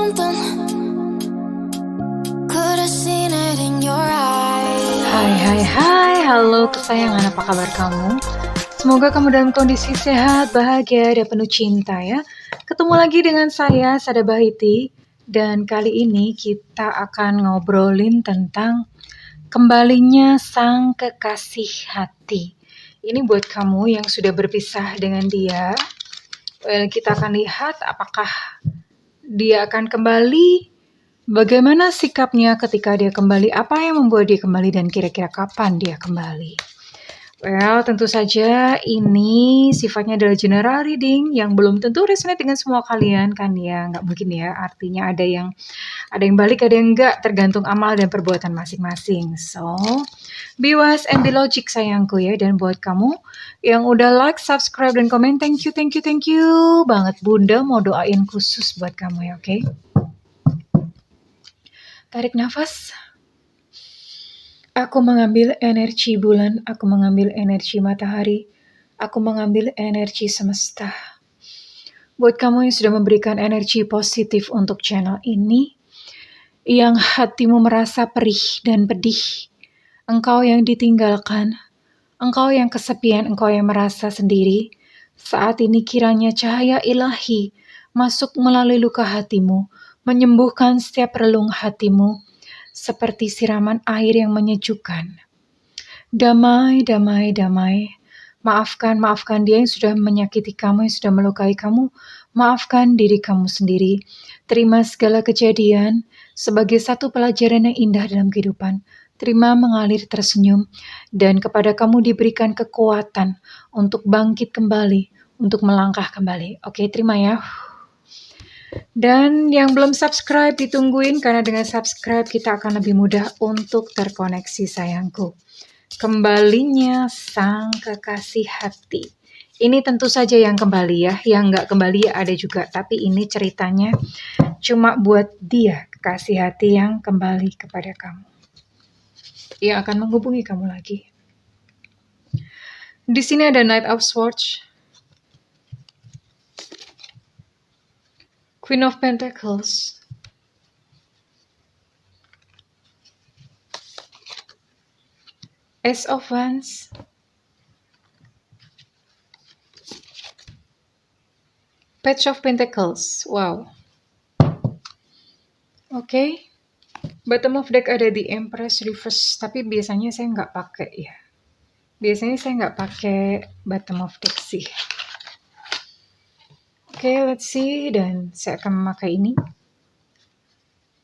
something. Could have seen it in your eyes. Hai, halo kesayangan, apa kabar kamu? Semoga kamu dalam kondisi sehat, bahagia, dan penuh cinta ya. Ketemu lagi dengan saya, Sada Bahiti, dan kali ini kita akan ngobrolin tentang kembalinya sang kekasih hati. Ini buat kamu yang sudah berpisah dengan dia. Kita akan lihat apakah dia akan kembali, bagaimana sikapnya ketika dia kembali, apa yang membuat dia kembali, dan kira-kira kapan dia kembali. Tentu saja ini sifatnya adalah general reading yang belum tentu resonate dengan semua kalian kan ya, nggak mungkin ya, artinya ada yang balik, ada yang enggak, tergantung amal dan perbuatan masing-masing. So, be wise and be logic sayangku ya. Dan buat kamu yang udah like, subscribe, dan komen, thank you banget. Bunda mau doain khusus buat kamu ya, oke? Tarik nafas. Aku mengambil energi bulan, aku mengambil energi matahari, aku mengambil energi semesta. Buat kamu yang sudah memberikan energi positif untuk channel ini, yang hatimu merasa perih dan pedih, engkau yang ditinggalkan, engkau yang kesepian, engkau yang merasa sendiri, saat ini kiranya cahaya ilahi masuk melalui luka hatimu, menyembuhkan setiap relung hatimu, seperti siraman air yang menyejukkan. Damai. Maafkan dia yang sudah menyakiti kamu, yang sudah melukai kamu. Maafkan diri kamu sendiri. Terima segala kejadian sebagai satu pelajaran yang indah dalam kehidupan. Terima mengalir tersenyum, dan kepada kamu diberikan kekuatan untuk bangkit kembali, untuk melangkah kembali. Oke, terima ya. Dan yang belum subscribe ditungguin, karena dengan subscribe kita akan lebih mudah untuk terkoneksi sayangku. Kembalinya sang kekasih hati. Ini tentu saja yang kembali ya, yang nggak kembali ya ada juga. Tapi ini ceritanya cuma buat dia, kekasih hati yang kembali kepada kamu. Yang akan menghubungi kamu lagi. Di sini ada Knight of Swords, Queen of Pentacles, Ace of Wands, Page of Pentacles. Wow. Oke. Bottom of deck ada di Empress Reverse, tapi biasanya saya nggak pakai ya. Biasanya saya nggak pakai bottom of deck sih. Oke, let's see, dan saya akan memakai ini.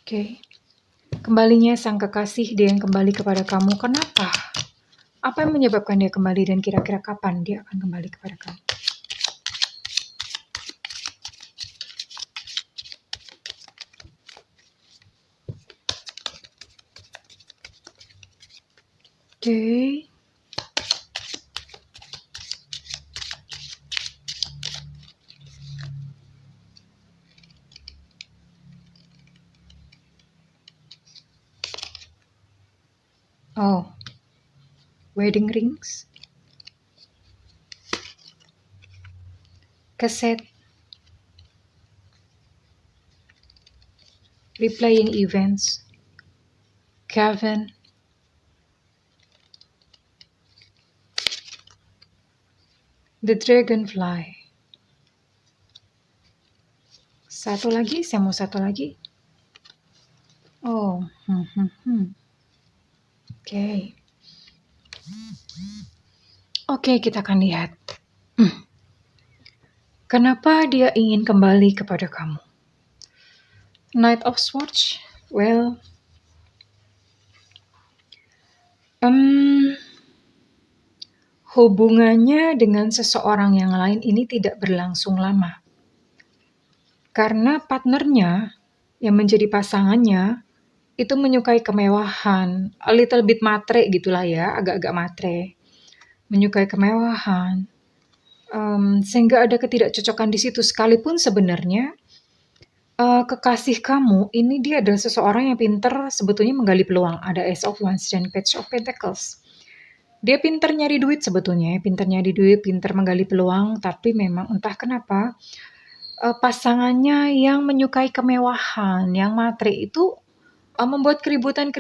Oke. Kembalinya sang kekasih, dia yang kembali kepada kamu. Kenapa? Apa yang menyebabkan dia kembali, dan kira-kira kapan dia akan kembali kepada kamu? Oke. Oh, wedding rings, cassette, replaying events, Kevin, the dragonfly. Satu lagi, saya mau satu lagi. Oh, Oke, kita akan lihat. Kenapa dia ingin kembali kepada kamu? Knight of Swords. Well, hubungannya dengan seseorang yang lain ini tidak berlangsung lama. Karena partnernya yang menjadi pasangannya itu menyukai kemewahan, a little bit matre gitulah ya, agak-agak matre. Menyukai kemewahan, sehingga ada ketidakcocokan di situ. Sekalipun sebenarnya kekasih kamu ini dia adalah seseorang yang pintar sebetulnya menggali peluang. Ada Ace of Wands dan Page of Pentacles. Dia pintar nyari duit sebetulnya, pintar nyari duit, pintar menggali peluang, tapi memang entah kenapa pasangannya yang menyukai kemewahan, yang matre itu membuat keributan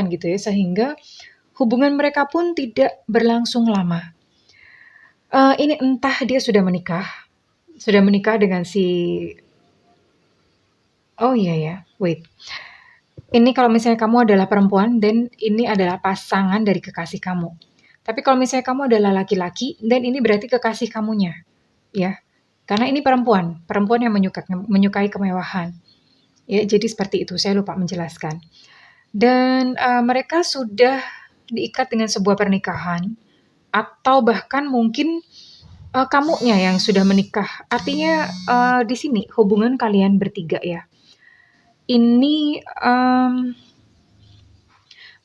gitu ya, sehingga hubungan mereka pun tidak berlangsung lama. Ini entah dia sudah menikah dengan si oh iya ya, wait. Ini kalau misalnya kamu adalah perempuan dan ini adalah pasangan dari kekasih kamu. Tapi kalau misalnya kamu adalah laki-laki dan ini berarti kekasih kamunya, ya. Karena ini perempuan, perempuan yang menyukai kemewahan. Ya, jadi seperti itu. Saya lupa menjelaskan. Dan mereka sudah diikat dengan sebuah pernikahan atau bahkan mungkin kamunya yang sudah menikah. Artinya di sini hubungan kalian bertiga ya. Ini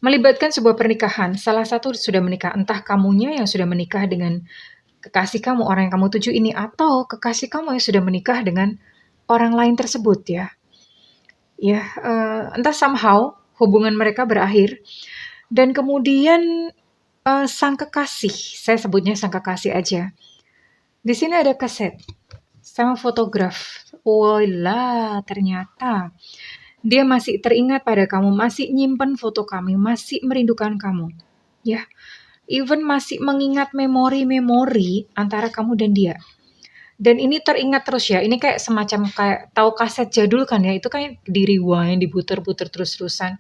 melibatkan sebuah pernikahan. Salah satu sudah menikah, entah kamunya yang sudah menikah dengan kekasih kamu, orang yang kamu tuju ini, atau kekasih kamu yang sudah menikah dengan orang lain tersebut ya. Ya, entah somehow hubungan mereka berakhir dan kemudian sang kekasih, saya sebutnya sang kekasih aja. Di sini ada kaset sama fotograf. Woila, ternyata dia masih teringat pada kamu, masih nyimpen foto kamu, masih merindukan kamu. Ya, even masih mengingat memori-memori antara kamu dan dia. Dan ini teringat terus ya, ini kayak semacam kayak tahu kaset jadul kan ya, itu kayak di rewind, diputer-puter terus-terusan.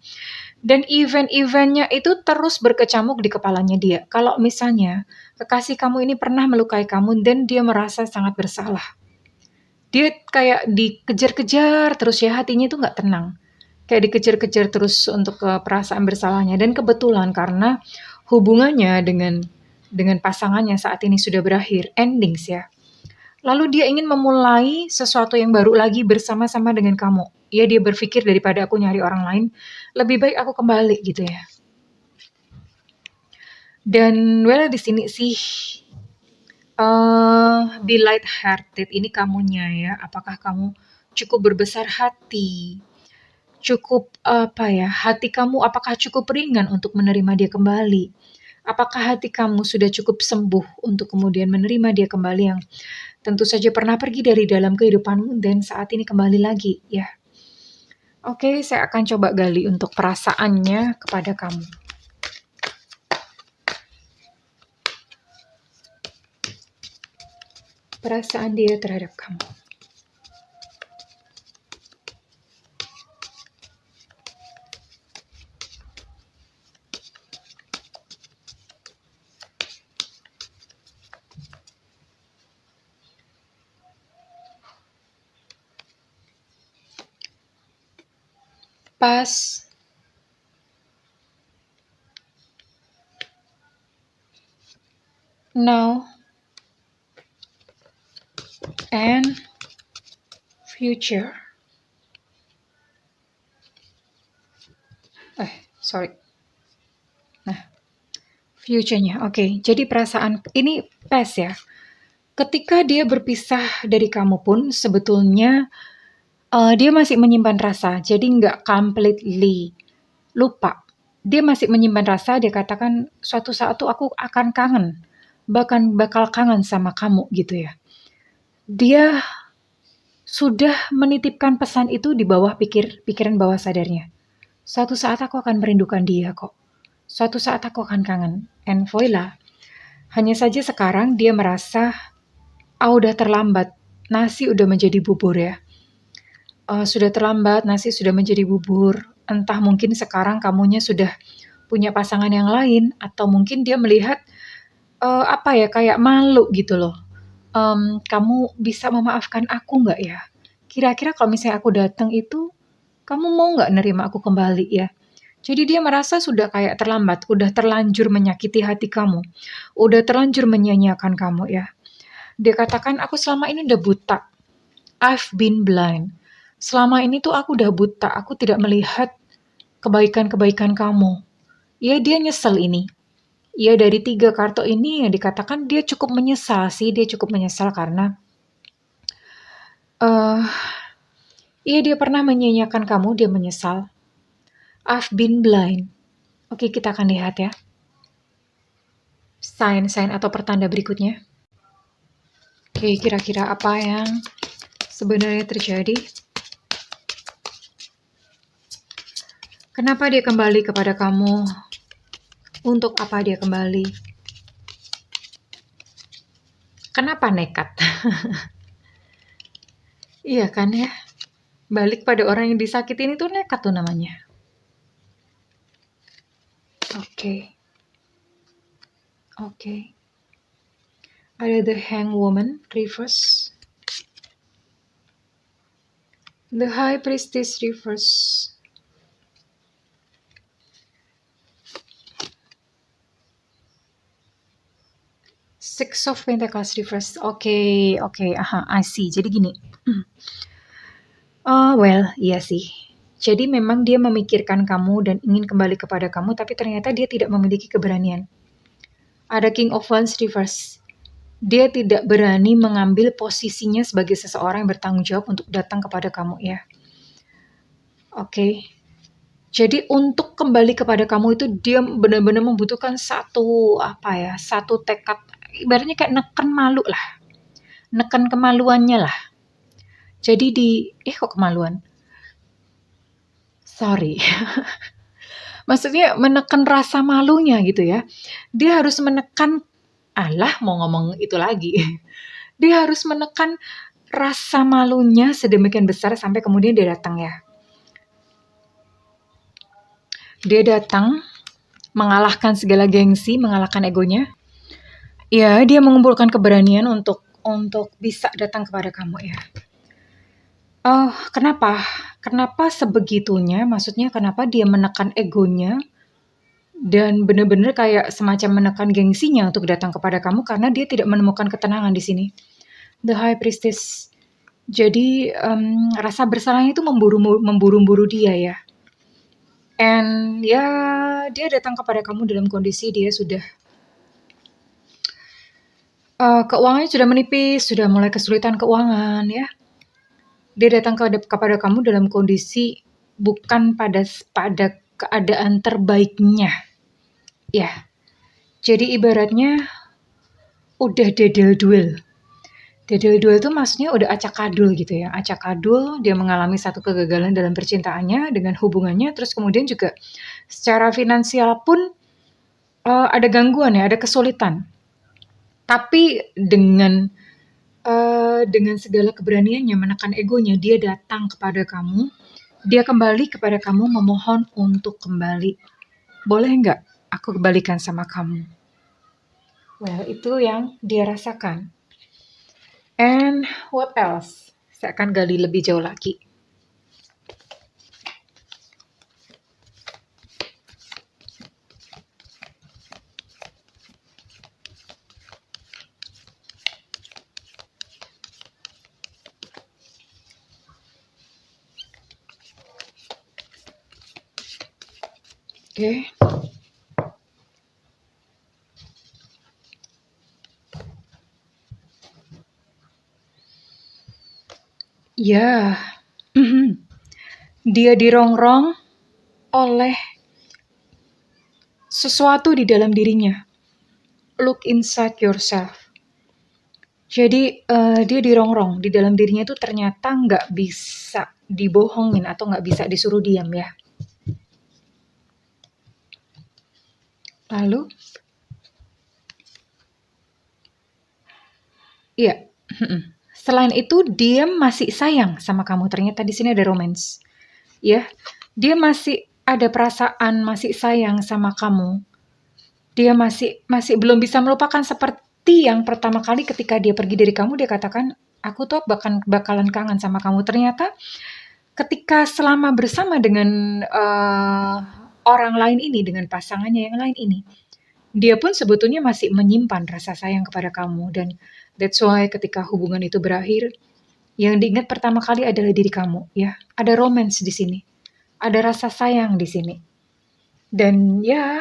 Dan event-eventnya itu terus berkecamuk di kepalanya dia. Kalau misalnya kekasih kamu ini pernah melukai kamu dan dia merasa sangat bersalah. Dia kayak dikejar-kejar terus ya, hatinya itu nggak tenang. Kayak dikejar-kejar terus untuk perasaan bersalahnya. Dan kebetulan karena hubungannya dengan pasangannya saat ini sudah berakhir, endings ya. Lalu dia ingin memulai sesuatu yang baru lagi bersama-sama dengan kamu. Ya dia berpikir daripada aku nyari orang lain, lebih baik aku kembali gitu ya. Dan well di sini sih be light hearted ini kamunya ya. Apakah kamu cukup berbesar hati? Cukup apa ya? Hati kamu apakah cukup ringan untuk menerima dia kembali? Apakah hati kamu sudah cukup sembuh untuk kemudian menerima dia kembali yang tentu saja pernah pergi dari dalam kehidupanmu dan saat ini kembali lagi ya. Oke, saya akan coba gali untuk perasaannya kepada kamu. Perasaan dia terhadap kamu. Past, now, and future. Sorry. Nah, future-nya. Oke, jadi perasaan ini past ya. Ketika dia berpisah dari kamu pun sebetulnya dia masih menyimpan rasa. Jadi nggak completely lupa. Dia masih menyimpan rasa, dia katakan suatu saat tuh aku akan kangen. Bahkan bakal kangen sama kamu gitu ya. Dia sudah menitipkan pesan itu di bawah pikiran bawah sadarnya. Suatu saat aku akan merindukan dia kok. Suatu saat aku akan kangen. And voila. Hanya saja sekarang dia merasa udah terlambat. Nasi udah menjadi bubur ya. Sudah terlambat, nasi sudah menjadi bubur. Entah mungkin sekarang kamunya sudah punya pasangan yang lain atau mungkin dia melihat kayak malu gitu loh. Kamu bisa memaafkan aku nggak ya? Kira-kira kalau misalnya aku datang itu, kamu mau nggak nerima aku kembali ya? Jadi dia merasa sudah kayak terlambat, udah terlanjur menyakiti hati kamu, udah terlanjur menyia-nyiakan kamu ya. Dia katakan, aku selama ini udah buta. I've been blind. Selama ini tuh aku udah buta, aku tidak melihat kebaikan-kebaikan kamu. Ya dia nyesel ini. Ya dari 3 kartu ini yang dikatakan dia cukup menyesal sih, dia cukup menyesal karena dia pernah menyia-nyiakan kamu, dia menyesal. I've been blind. Oke, kita akan lihat ya. Sign-sign atau pertanda berikutnya. Oke, kira-kira apa yang sebenarnya terjadi? Kenapa dia kembali kepada kamu? Untuk apa dia kembali? Kenapa nekat? Iya kan ya? Balik pada orang yang disakitin itu nekat tuh namanya. Oke. Ada the Hanged Woman reverse. The High Priestess reverse. Six of Pentacles reverse. Oke, I see. Jadi gini. Iya sih. Jadi memang dia memikirkan kamu dan ingin kembali kepada kamu, tapi ternyata dia tidak memiliki keberanian. Ada King of Wands reverse. Dia tidak berani mengambil posisinya sebagai seseorang yang bertanggung jawab untuk datang kepada kamu ya. Oke. Jadi untuk kembali kepada kamu itu dia benar-benar membutuhkan satu tekad. Ibaratnya kayak neken malu lah. Neken kemaluannya lah. Jadi kok kemaluan? Sorry. Maksudnya menekan rasa malunya gitu ya. Dia harus menekan, mau ngomong itu lagi. Dia harus menekan rasa malunya sedemikian besar sampai kemudian dia datang ya. Dia datang, mengalahkan segala gengsi, mengalahkan egonya. Ya, dia mengumpulkan keberanian untuk bisa datang kepada kamu ya. Kenapa? Kenapa sebegitunya? Maksudnya kenapa dia menekan egonya dan benar-benar kayak semacam menekan gengsinya untuk datang kepada kamu karena dia tidak menemukan ketenangan di sini. The High Priestess. Jadi rasa bersalahnya itu memburu-buru dia ya. And ya dia datang kepada kamu dalam kondisi dia sudah keuangannya sudah menipis, sudah mulai kesulitan keuangan ya. Dia datang kepada kamu dalam kondisi bukan pada keadaan terbaiknya. Ya. Jadi ibaratnya udah dedel duel. Dedel duel itu maksudnya udah acak-adul gitu ya. Acak-adul, dia mengalami satu kegagalan dalam percintaannya dengan hubungannya, terus kemudian juga secara finansial pun ada gangguan ya, ada kesulitan. Tapi dengan segala keberaniannya menekan egonya, dia datang kepada kamu, dia kembali kepada kamu memohon untuk kembali. Boleh nggak aku kembalikan sama kamu? Well, itu yang dia rasakan. And what else? Saya akan gali lebih jauh lagi. Oke. Ya, dia dirongrong oleh sesuatu di dalam dirinya. Look inside yourself. Jadi dia dirongrong di dalam dirinya itu ternyata nggak bisa dibohongin atau nggak bisa disuruh diam ya. Lalu, iya. Selain itu dia masih sayang sama kamu. Ternyata di sini ada romance. Ya, dia masih ada perasaan, masih sayang sama kamu. Dia masih belum bisa melupakan seperti yang pertama kali ketika dia pergi dari kamu, dia katakan, aku tuh bakalan kangen sama kamu. Ternyata ketika selama bersama dengan orang lain ini, dengan pasangannya yang lain ini, dia pun sebetulnya masih menyimpan rasa sayang kepada kamu. Dan that's why ketika hubungan itu berakhir, yang diingat pertama kali adalah diri kamu, ya. Ada romance di sini. Ada rasa sayang di sini. Dan ya,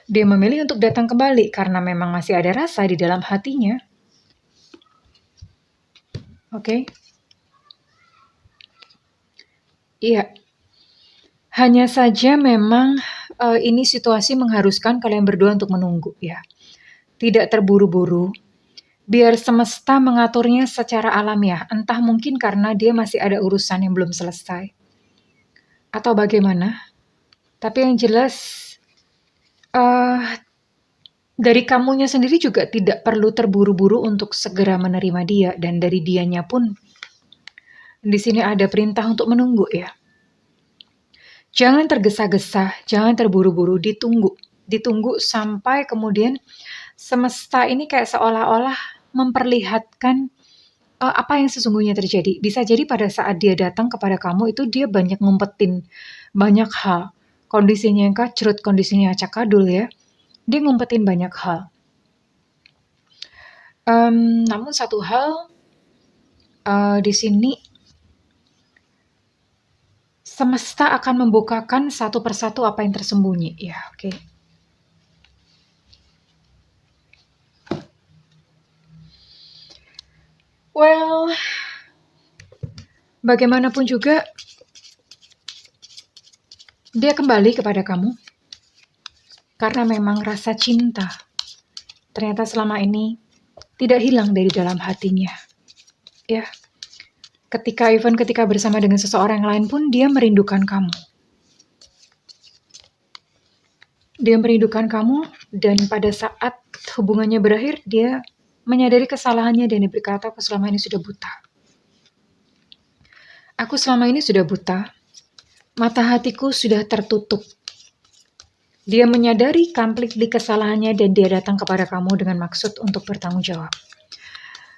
dia memilih untuk datang kembali karena memang masih ada rasa di dalam hatinya. Oke. Iya. Hanya saja memang ini situasi mengharuskan kalian berdua untuk menunggu ya. Tidak terburu-buru. biar semesta mengaturnya secara alamiah. Entah mungkin karena dia masih ada urusan yang belum selesai. Atau bagaimana. Tapi yang jelas, uh, dari kamunya sendiri juga tidak perlu terburu-buru untuk segera menerima dia. Dan dari dianya pun, di sini ada perintah untuk menunggu ya. Jangan tergesa-gesa, jangan terburu-buru, ditunggu. Ditunggu sampai kemudian semesta ini kayak seolah-olah memperlihatkan apa yang sesungguhnya terjadi. Bisa jadi pada saat dia datang kepada kamu itu dia banyak ngumpetin banyak hal. Kondisinya yang kacrut, kondisinya acak-adul ya. Dia ngumpetin banyak hal. Namun satu hal di sini semesta akan membukakan satu persatu apa yang tersembunyi. Ya, oke. Well, bagaimanapun juga dia kembali kepada kamu karena memang rasa cinta ternyata selama ini tidak hilang dari dalam hatinya. Ya, ketika bersama dengan seseorang lain pun dia merindukan kamu. Dia merindukan kamu dan pada saat hubungannya berakhir dia menyadari kesalahannya dan dia berkata, aku selama ini sudah buta. Aku selama ini sudah buta. Mata hatiku sudah tertutup. Dia menyadari completely kesalahannya dan dia datang kepada kamu dengan maksud untuk bertanggung jawab.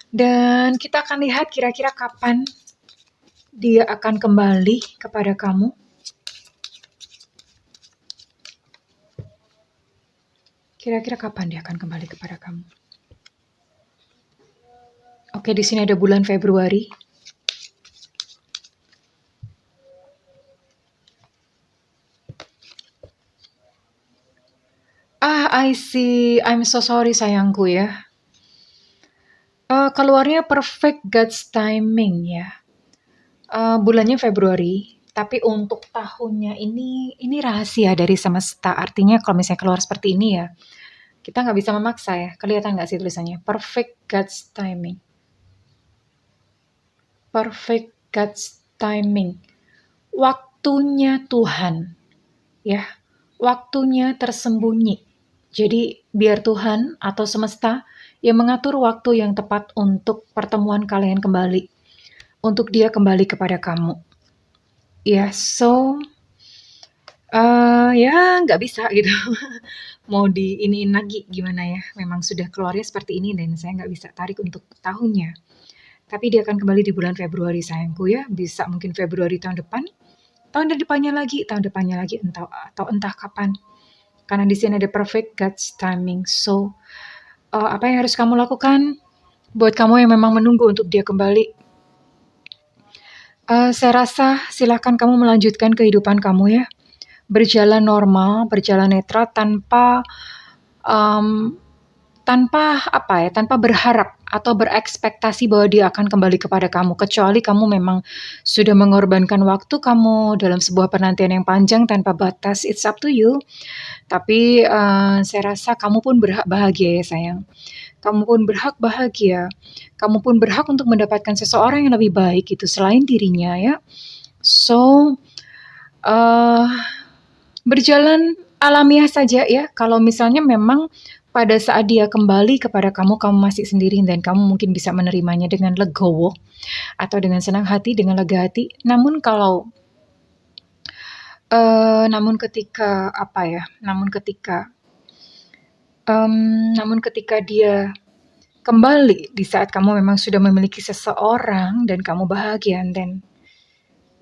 Dan kita akan lihat kira-kira kapan dia akan kembali kepada kamu. Kira-kira kapan dia akan kembali kepada kamu? Oke, di sini ada bulan Februari. I see. I'm so sorry sayangku ya. Keluarnya perfect God's timing ya. Bulannya Februari, tapi untuk tahunnya ini rahasia dari semesta. Artinya kalau misalnya keluar seperti ini ya, kita nggak bisa memaksa ya. Kelihatan nggak sih tulisannya? Perfect God's timing. Perfect God's timing. Waktunya Tuhan. Ya, waktunya tersembunyi. Jadi biar Tuhan atau semesta yang mengatur waktu yang tepat untuk pertemuan kalian kembali. Untuk dia kembali kepada kamu. Ya, so ya nggak bisa gitu. Mau diiniin lagi gimana ya. Memang sudah keluarnya seperti ini dan saya nggak bisa tarik untuk tahunnya. Tapi dia akan kembali di bulan Februari sayangku ya. Bisa mungkin Februari tahun depan. Tahun depannya lagi, entah kapan. Karena di sini ada perfect God's timing. So, apa yang harus kamu lakukan buat kamu yang memang menunggu untuk dia kembali? Saya rasa silakan kamu melanjutkan kehidupan kamu ya. Berjalan normal, berjalan netral tanpa berharap atau berekspektasi bahwa dia akan kembali kepada kamu. Kecuali kamu memang sudah mengorbankan waktu kamu dalam sebuah penantian yang panjang tanpa batas. It's up to you. Tapi saya rasa kamu pun berhak bahagia ya sayang. Kamu pun berhak bahagia. Kamu pun berhak untuk mendapatkan seseorang yang lebih baik itu selain dirinya ya. So, berjalan alamiah saja ya. Kalau misalnya memang pada saat dia kembali kepada kamu, kamu masih sendiri dan kamu mungkin bisa menerimanya dengan legowo atau dengan senang hati, dengan lega hati. Namun ketika dia kembali di saat kamu memang sudah memiliki seseorang dan kamu bahagia, dan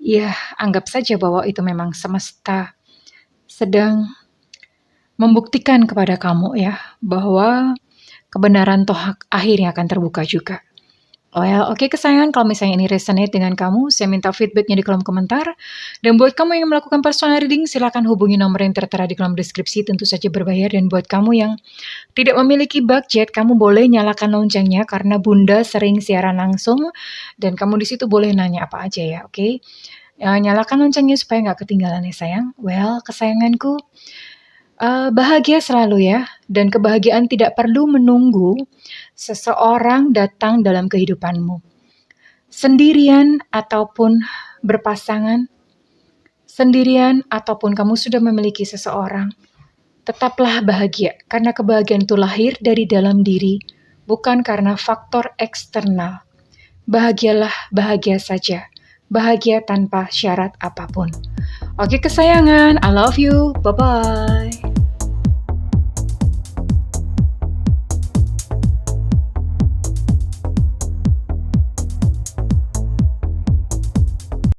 ya anggap saja bahwa itu memang semesta sedang membuktikan kepada kamu ya bahwa kebenaran toh akhirnya akan terbuka juga. Well, oke kesayangan, kalau misalnya ini resonate dengan kamu, saya minta feedbacknya di kolom komentar. Dan buat kamu yang melakukan personal reading, silakan hubungi nomor yang tertera di kolom deskripsi, tentu saja berbayar. Dan buat kamu yang tidak memiliki budget, kamu boleh nyalakan loncengnya karena Bunda sering siaran langsung dan kamu di situ boleh nanya apa aja ya, oke? Nyalakan loncengnya supaya nggak ketinggalan ya sayang. Well, kesayanganku, Bahagia selalu ya, dan kebahagiaan tidak perlu menunggu seseorang datang dalam kehidupanmu. Sendirian ataupun berpasangan, sendirian ataupun kamu sudah memiliki seseorang, tetaplah bahagia, karena kebahagiaan itu lahir dari dalam diri, bukan karena faktor eksternal. Bahagialah bahagia saja, bahagia tanpa syarat apapun. Oke kesayangan, I love you, bye-bye.